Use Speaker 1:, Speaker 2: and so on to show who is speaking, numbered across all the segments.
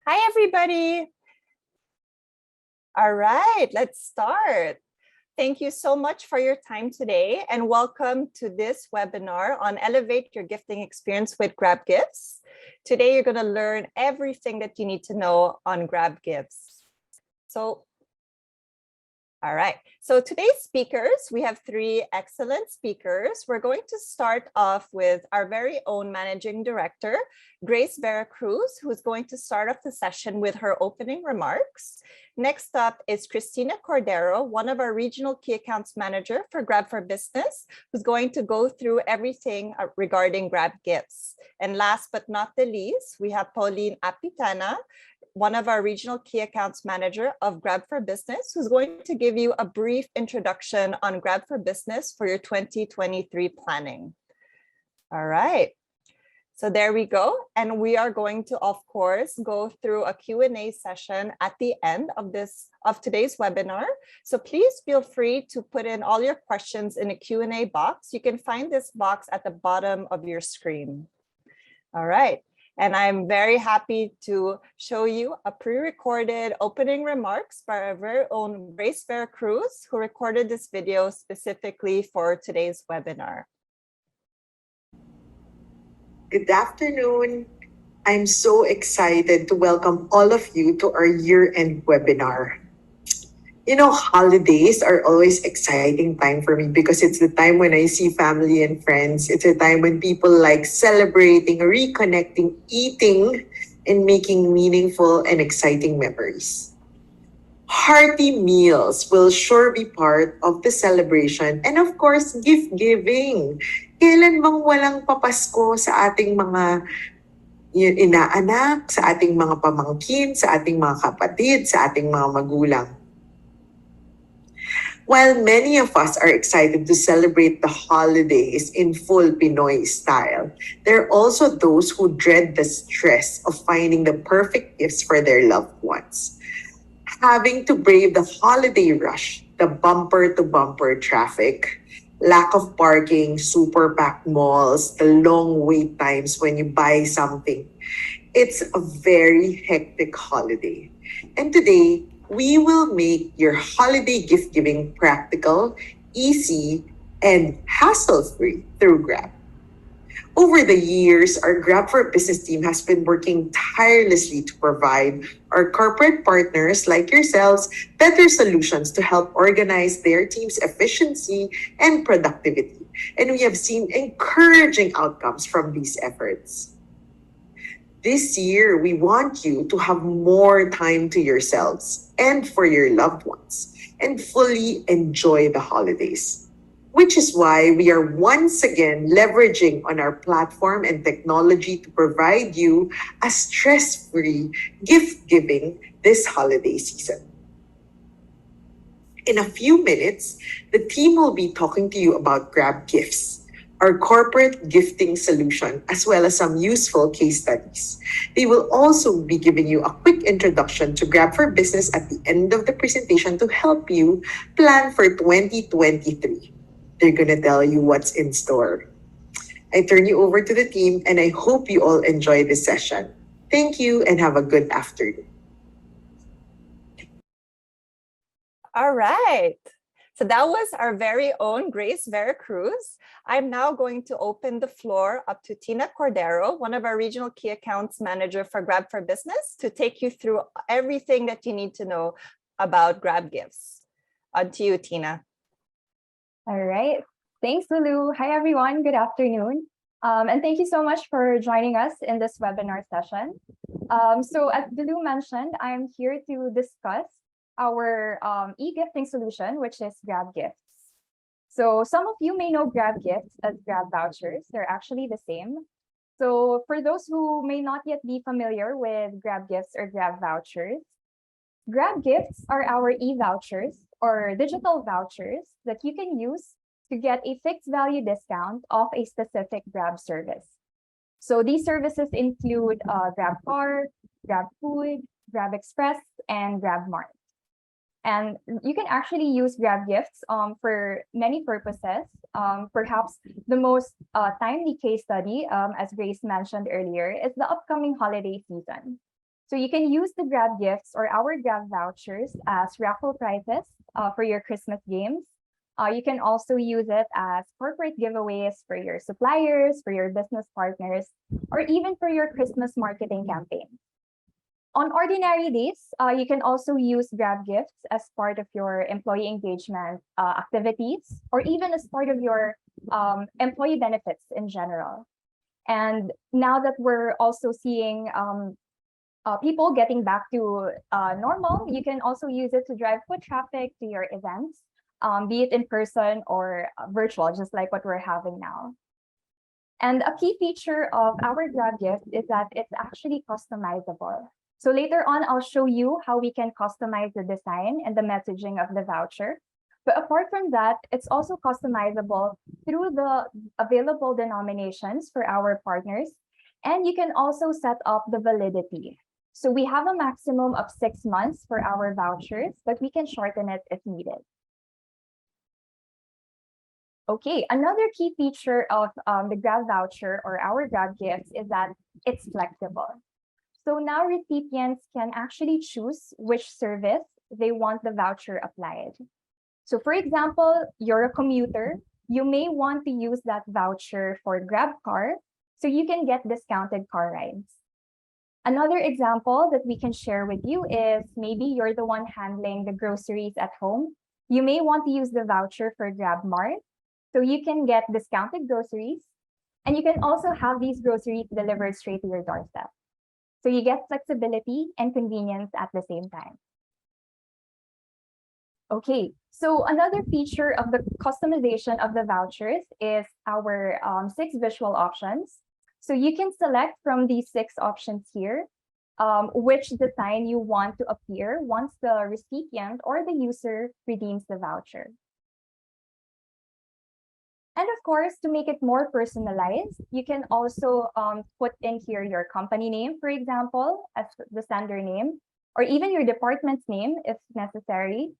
Speaker 1: Hi, everybody. All right, let's start. Thank you so much for your time today and welcome to this webinar on Elevate Your Gifting Experience with GrabGifts. Today, you're going to learn everything that you need to know on GrabGifts. All right, so today's speakers, we have three excellent speakers. We're going to start off with our very own Managing Director, Grace Vera Cruz, who's going to start off the session with her opening remarks. Next up is Cristina Cordero, one of our regional key accounts manager for Grab for Business, who's going to go through everything regarding GrabGifts. And last but not the least, we have Pauline Apitana, one of our regional key accounts manager of Grab for Business, who's going to give you a brief introduction on Grab for Business for your 2023 planning. All right. So there we go. And we are going to, of course, go through a Q&A session at the end of today's webinar. So please feel free to put in all your questions in a Q&A box. You can find this box at the bottom of your screen. All right. And I'm very happy to show you a pre-recorded opening remarks by our very own Grace Vera Cruz, who recorded this video specifically for today's webinar.
Speaker 2: Good afternoon. I'm so excited to welcome all of you to our year-end webinar. You know, holidays are always exciting time for me because it's the time when I see family and friends. It's a time when people like celebrating, reconnecting, eating, and making meaningful and exciting memories. Hearty meals will sure be part of the celebration and of course, gift giving. Kailan bang walang papasko sa ating mga inaanak, sa ating mga pamangkin, sa ating mga kapatid, sa ating mga magulang? While many of us are excited to celebrate the holidays in full Pinoy style, there are also those who dread the stress of finding the perfect gifts for their loved ones. Having to brave the holiday rush, the bumper-to-bumper traffic, lack of parking, super packed malls, the long wait times when you buy something. It's a very hectic holiday. And today, we will make your holiday gift giving practical, easy, and hassle-free through Grab. Over the years, our Grab for Business team has been working tirelessly to provide our corporate partners like yourselves better solutions to help organize their team's efficiency and productivity. And we have seen encouraging outcomes from these efforts. This year, we want you to have more time to yourselves and for your loved ones and fully enjoy the holidays. Which is why we are once again leveraging on our platform and technology to provide you a stress-free gift giving this holiday season. In a few minutes, the team will be talking to you about GrabGifts, our corporate gifting solution, as well as some useful case studies. They will also be giving you a quick introduction to Grab for Business at the end of the presentation to help you plan for 2023. They're going to tell you what's in store. I turn you over to the team and I hope you all enjoy this session. Thank you and have a good afternoon.
Speaker 1: All right. So that was our very own Grace Vera Cruz. I'm now going to open the floor up to Tina Cordero, one of our regional key accounts manager for Grab for Business, to take you through everything that you need to know about GrabGifts. On to you, Tina.
Speaker 3: All right. Thanks, Lulu. Hi, everyone. Good afternoon. And thank you so much for joining us in this webinar session. So as Lulu mentioned, I'm here to discuss our e-gifting solution, which is GrabGifts. So some of you may know GrabGifts as Grab vouchers. They're actually the same. So for those who may not yet be familiar with GrabGifts or Grab vouchers, GrabGifts are our e-vouchers or digital vouchers that you can use to get a fixed value discount off a specific Grab service. So these services include Grab Car, Grab Food, Grab Express, and Grab Mart. And you can actually use GrabGifts for many purposes. Perhaps the most timely case study, as Grace mentioned earlier, is the upcoming holiday season. So you can use the Grab Gifts or our Grab vouchers as raffle prizes for your Christmas games. You can also use it as corporate giveaways for your suppliers, for your business partners, or even for your Christmas marketing campaign. On ordinary days, you can also use Grab Gifts as part of your employee engagement activities, or even as part of your employee benefits in general. And now that we're also seeing people getting back to normal, you can also use it to drive foot traffic to your events, be it in person or virtual, just like what we're having now. And a key feature of our Grab Gift is that it's actually customizable. So later on, I'll show you how we can customize the design and the messaging of the voucher. But apart from that, it's also customizable through the available denominations for our partners. And you can also set up the validity. So we have a maximum of 6 months for our vouchers, but we can shorten it if needed. Okay, another key feature of the Grab voucher or our Grab Gifts is that it's flexible. So now recipients can actually choose which service they want the voucher applied. So for example, you're a commuter, you may want to use that voucher for Grab car, so you can get discounted car rides. Another example that we can share with you is maybe you're the one handling the groceries at home. You may want to use the voucher for Grab Mart, so you can get discounted groceries, and you can also have these groceries delivered straight to your doorstep. So you get flexibility and convenience at the same time. Okay, so another feature of the customization of the vouchers is our 6 visual options. So you can select from these 6 options here which design you want to appear once the recipient or the user redeems the voucher. And of course, to make it more personalized, you can also put in here your company name, for example, as the sender name, or even your department's name if necessary.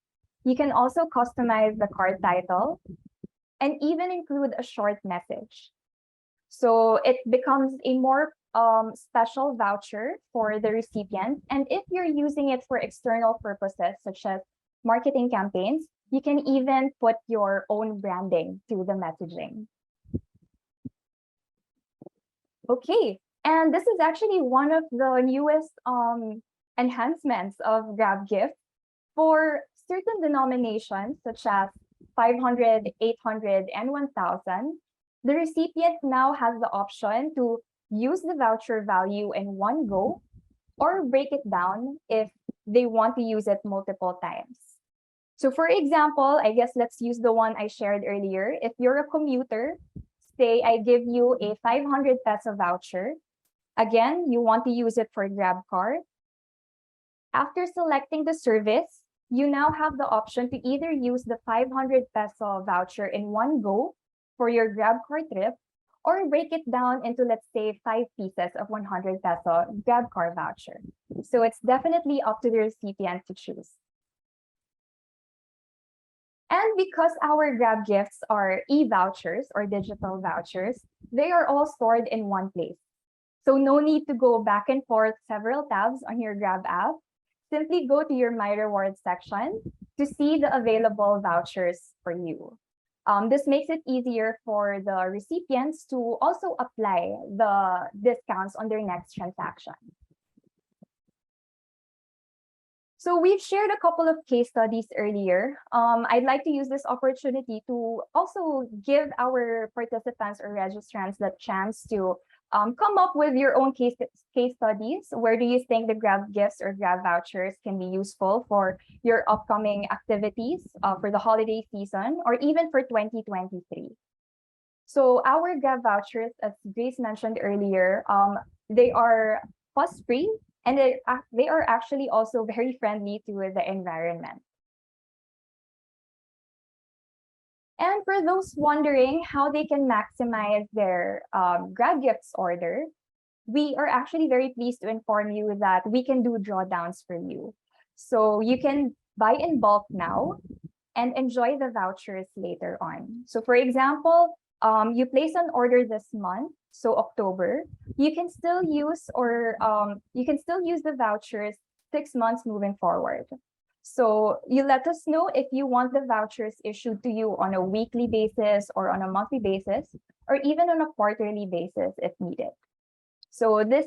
Speaker 3: You can also customize the card title and even include a short message. So it becomes a more special voucher for the recipient. And if you're using it for external purposes, such as marketing campaigns, you can even put your own branding to the messaging. Okay, and this is actually one of the newest enhancements of GrabGift. For certain denominations, such as 500, 800, and 1,000, the recipient now has the option to use the voucher value in one go or break it down if they want to use it multiple times. So for example, I guess let's use the one I shared earlier. If you're a commuter, say I give you a 500 peso voucher. Again, you want to use it for Grab car. After selecting the service, you now have the option to either use the 500 peso voucher in one go for your Grab car trip, or break it down into, let's say, 5 pieces of 100 peso Grab car voucher. So it's definitely up to the recipient to choose. And because our Grab Gifts are e-vouchers or digital vouchers, they are all stored in one place. So no need to go back and forth several tabs on your Grab app. Simply go to your My Rewards section to see the available vouchers for you. This makes it easier for the recipients to also apply the discounts on their next transaction. So we've shared a couple of case studies earlier. I'd like to use this opportunity to also give our participants or registrants the chance to come up with your own case studies. Where do you think the Grab Gifts or Grab vouchers can be useful for your upcoming activities for the holiday season or even for 2023? So our Grab vouchers, as Grace mentioned earlier, they are cost-free, and they are actually also very friendly to the environment. And for those wondering how they can maximize their Grab Gifts order, we are actually very pleased to inform you that we can do drawdowns for you. So you can buy in bulk now and enjoy the vouchers later on. So for example, you place an order this month, so October, you can still use the vouchers 6 months moving forward. So you let us know if you want the vouchers issued to you on a weekly basis or on a monthly basis, or even on a quarterly basis if needed. So this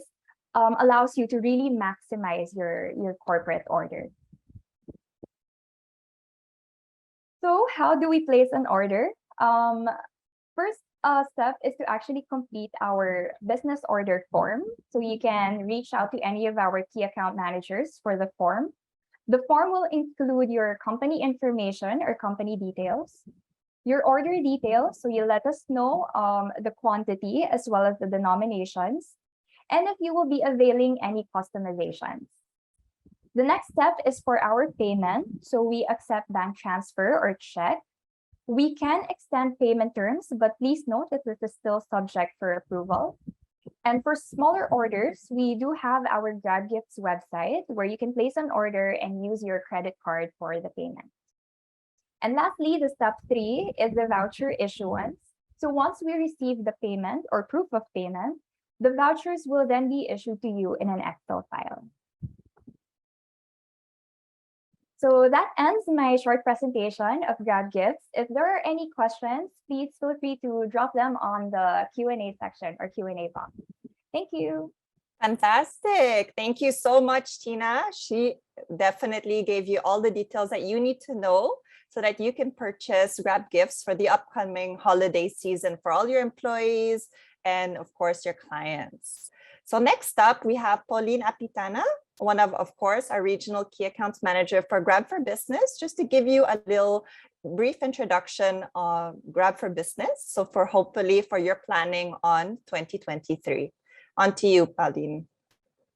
Speaker 3: allows you to really maximize your corporate order. So how do we place an order? First step is to actually complete our business order form. So you can reach out to any of our key account managers for the form. The form will include your company information or company details, your order details, so you let us know the quantity as well as the denominations, and if you will be availing any customizations. The next step is for our payment. So we accept bank transfer or check. We can extend payment terms, but please note that this is still subject for approval. And for smaller orders, we do have our GrabGifts website where you can place an order and use your credit card for the payment. And lastly, the step 3 is the voucher issuance. So once we receive the payment or proof of payment, the vouchers will then be issued to you in an Excel file. So that ends my short presentation of GrabGifts. If there are any questions, please feel free to drop them on the Q&A section or Q&A box. Thank you.
Speaker 1: Fantastic. Thank you so much, Tina. She definitely gave you all the details that you need to know so that you can purchase GrabGifts for the upcoming holiday season for all your employees and, of course, your clients. So next up, we have Pauline Apitana, one of course, our regional key accounts manager for Grab for Business, just to give you a little brief introduction on Grab for Business. So hopefully for your planning on 2023. On to you, Pauline.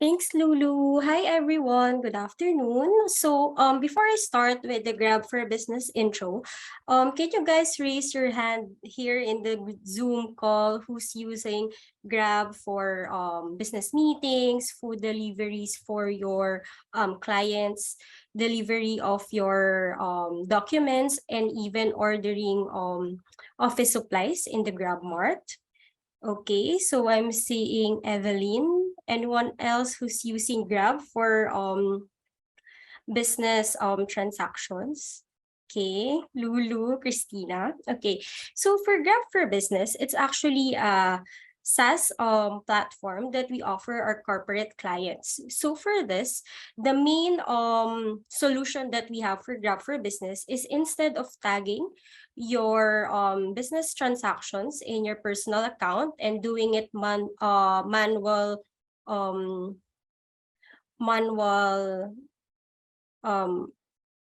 Speaker 4: Thanks, Lulu. Hi, everyone. Good afternoon. So, before I start with the Grab for Business intro, can you guys raise your hand here in the Zoom call who's using Grab for business meetings, food deliveries for your clients, delivery of your documents, and even ordering office supplies in the Grab Mart? Okay, so I'm seeing Evelyn. Anyone else who's using Grab for business transactions? Okay, Lulu, Christina. Okay, so for Grab for Business, it's actually a SaaS platform that we offer our corporate clients. So for this, the main solution that we have for Grab for Business is instead of tagging your business transactions in your personal account and doing it manual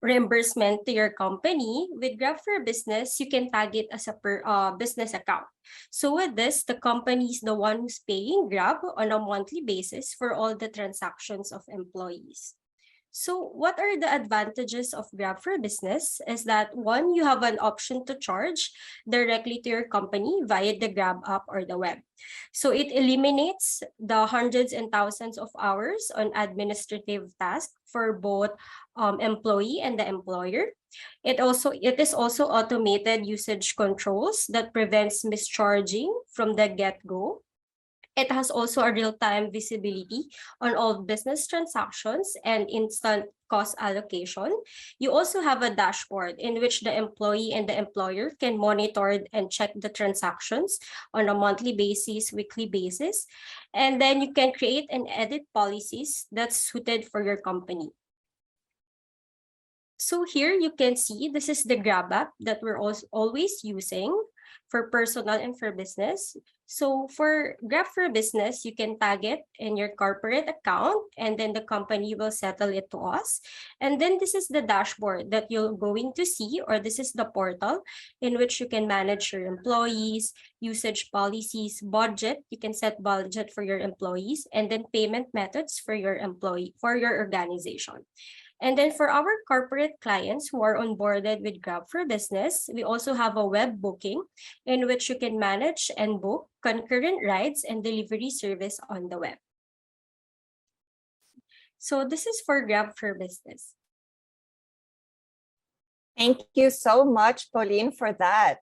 Speaker 4: reimbursement to your company, with Grab for Business, you can tag it as a business account. So with this, the company is the one who's paying Grab on a monthly basis for all the transactions of employees. So what are the advantages of Grab for Business is that, one, you have an option to charge directly to your company via the Grab app or the web. So it eliminates the hundreds and thousands of hours on administrative tasks for both employee and the employer. It is also automated usage controls that prevents mischarging from the get-go. It has also a real-time visibility on all business transactions and instant cost allocation. You also have a dashboard in which the employee and the employer can monitor and check the transactions on a monthly basis, weekly basis. And then you can create and edit policies that's suited for your company. So here you can see this is the Grab app that we're always using for personal and for business. So for Grab for Business, you can tag it in your corporate account and then the company will settle it to us. And then this is the dashboard that you're going to see, or this is the portal in which you can manage your employees, usage policies, budget. You can set budget for your employees and then payment methods for your organization. And then for our corporate clients who are onboarded with Grab for Business, we also have a web booking in which you can manage and book concurrent rides and delivery service on the web. So this is for Grab for Business.
Speaker 1: Thank you so much, Pauline, for that.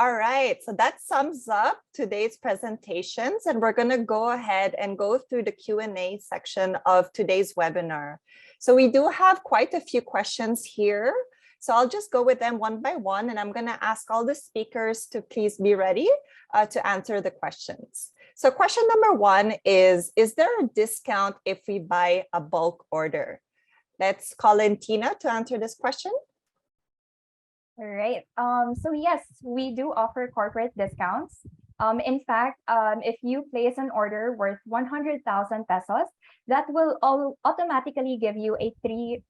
Speaker 1: All right, so that sums up today's presentations, and we're going to go ahead and go through the Q&A section of today's webinar. So we do have quite a few questions here. So I'll just go with them one by one, and I'm going to ask all the speakers to please be ready to answer the questions. So question number one is there a discount if we buy a bulk order? Let's call in Tina to answer this question.
Speaker 3: All right. So yes, we do offer corporate discounts. In fact, if you place an order worth 100,000 pesos, that will automatically give you a 3%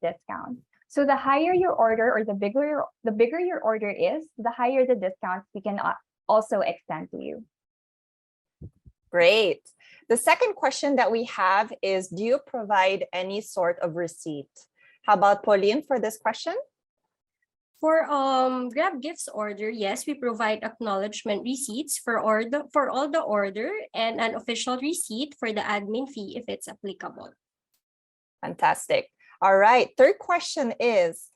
Speaker 3: discount. So the higher your order, or the bigger your order is, the higher the discounts we can also extend to you.
Speaker 1: Great. The second question that we have is, do you provide any sort of receipt? How about Pauline for this question?
Speaker 4: For GrabGifts order, yes, we provide acknowledgement receipts for all the order and an official receipt for the admin fee if it's applicable.
Speaker 1: Fantastic. All right. Third question is,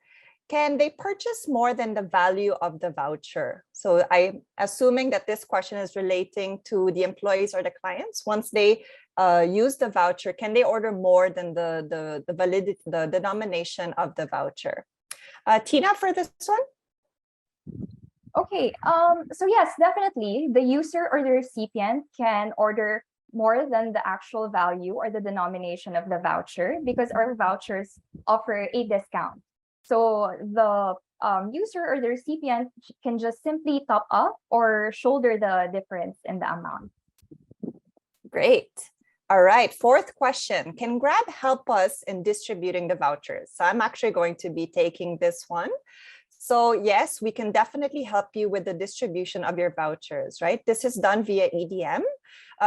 Speaker 1: can they purchase more than the value of the voucher? So I'm assuming that this question is relating to the employees or the clients. Once they use the voucher, can they order more than the validity, the denomination of the voucher? Tina, for this one?
Speaker 3: Okay, so yes, definitely. The user or the recipient can order more than the actual value or the denomination of the voucher, because our vouchers offer a discount. So the user or the recipient can just simply top up or shoulder the difference in the amount.
Speaker 1: Great. All right, fourth question. Can Grab help us in distributing the vouchers? So I'm actually going to be taking this one. So yes, we can definitely help you with the distribution of your vouchers, right? This is done via EDM.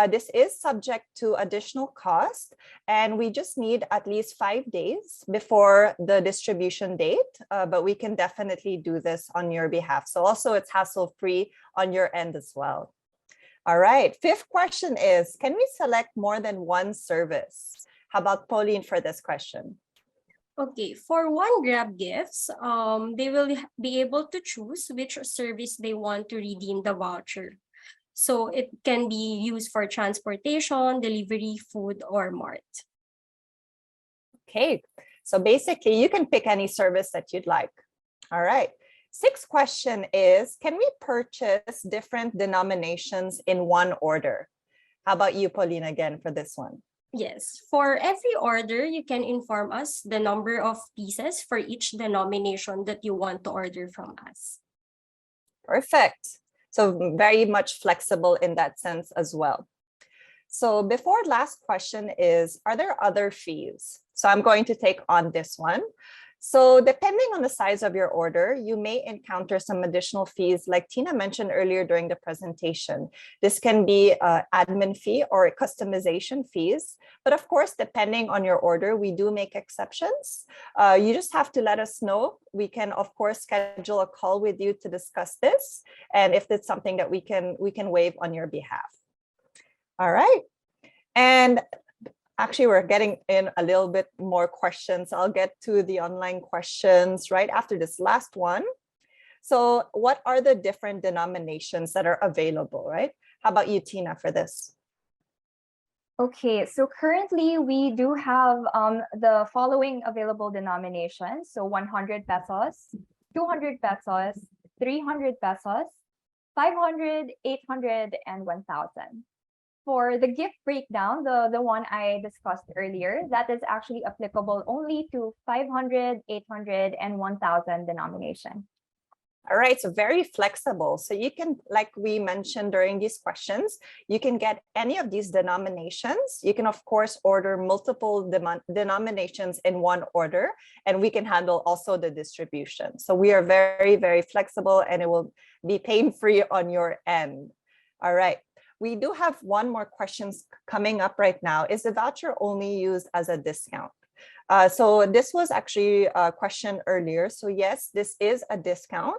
Speaker 1: This is subject to additional cost, and we just need at least 5 days before the distribution date, but we can definitely do this on your behalf. So also it's hassle-free on your end as well. All right, fifth question is, can we select more than one service? How about Pauline for this question?
Speaker 4: Okay, for one GrabGifts, they will be able to choose which service they want to redeem the voucher. So it can be used for transportation, delivery, food, or mart.
Speaker 1: Okay, so basically you can pick any service that you'd like. All right. Sixth question is, can we purchase different denominations in one order? How about you, Pauline, again for this one?
Speaker 4: Yes, for every order, you can inform us the number of pieces for each denomination that you want to order from us.
Speaker 1: Perfect. So very much flexible in that sense as well. So before last question is, are there other fees? So I'm going to take on this one. So depending on the size of your order, you may encounter some additional fees like Tina mentioned earlier during the presentation. This can be admin fee or customization fees. But of course, depending on your order, we do make exceptions. You just have to let us know. We can, of course, schedule a call with you to discuss this. And if it's something that we can waive on your behalf. All right. And actually, we're getting in a little bit more questions. I'll get to the online questions right after this last one. So what are the different denominations that are available, right? How about you, Tina, for this?
Speaker 3: Okay, so currently we do have the following available denominations. So 100 pesos, 200 pesos, 300 pesos, 500, 800, and 1,000. For the gift breakdown, the one I discussed earlier, that is actually applicable only to 500, 800, and 1,000 denomination.
Speaker 1: All right, so very flexible. So you can, like we mentioned during these questions, you can get any of these denominations. You can, of course, order multiple denominations in one order, and we can handle also the distribution. So we are very, very flexible, and it will be pain-free on your end. All right. We do have one more question coming up right now. Is the voucher only used as a discount? So this was actually a question earlier. So yes, this is a discount.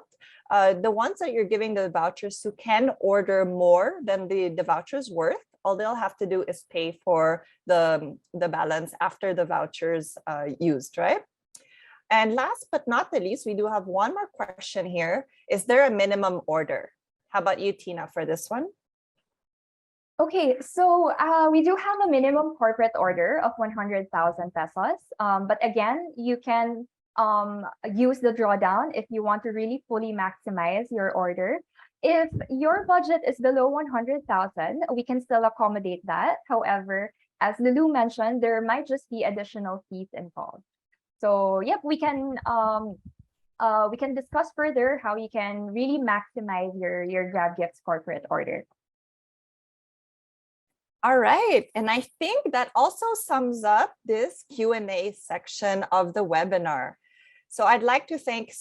Speaker 1: The ones that you're giving the vouchers to can order more than the voucher's worth. All they'll have to do is pay for the balance after the voucher's used, right? And last but not the least, we do have one more question here. Is there a minimum order? How about you, Tina, for this one?
Speaker 3: Okay, so we do have a minimum corporate order of 100,000 pesos. But again, you can use the drawdown if you want to really fully maximize your order. If your budget is below 100,000, we can still accommodate that. However, as Lulu mentioned, there might just be additional fees involved. So yep, we can discuss further how you can really maximize your GrabGifts corporate order.
Speaker 1: All right, and I think that also sums up this Q&A section of the webinar. So I'd like to thank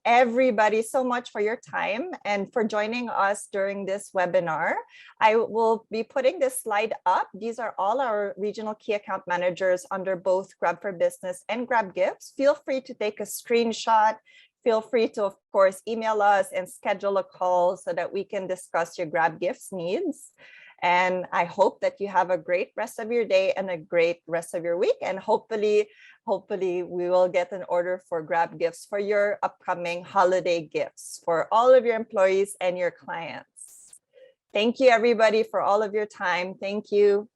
Speaker 1: everybody so much for your time and for joining us during this webinar. I will be putting this slide up. These are all our regional key account managers under both Grab for Business and GrabGifts. Feel free to take a screenshot. Feel free to, of course, email us and schedule a call so that we can discuss your GrabGifts needs. And I hope that you have a great rest of your day and a great rest of your week. And hopefully we will get an order for GrabGifts for your upcoming holiday gifts for all of your employees and your clients. Thank you, everybody, for all of your time. Thank you.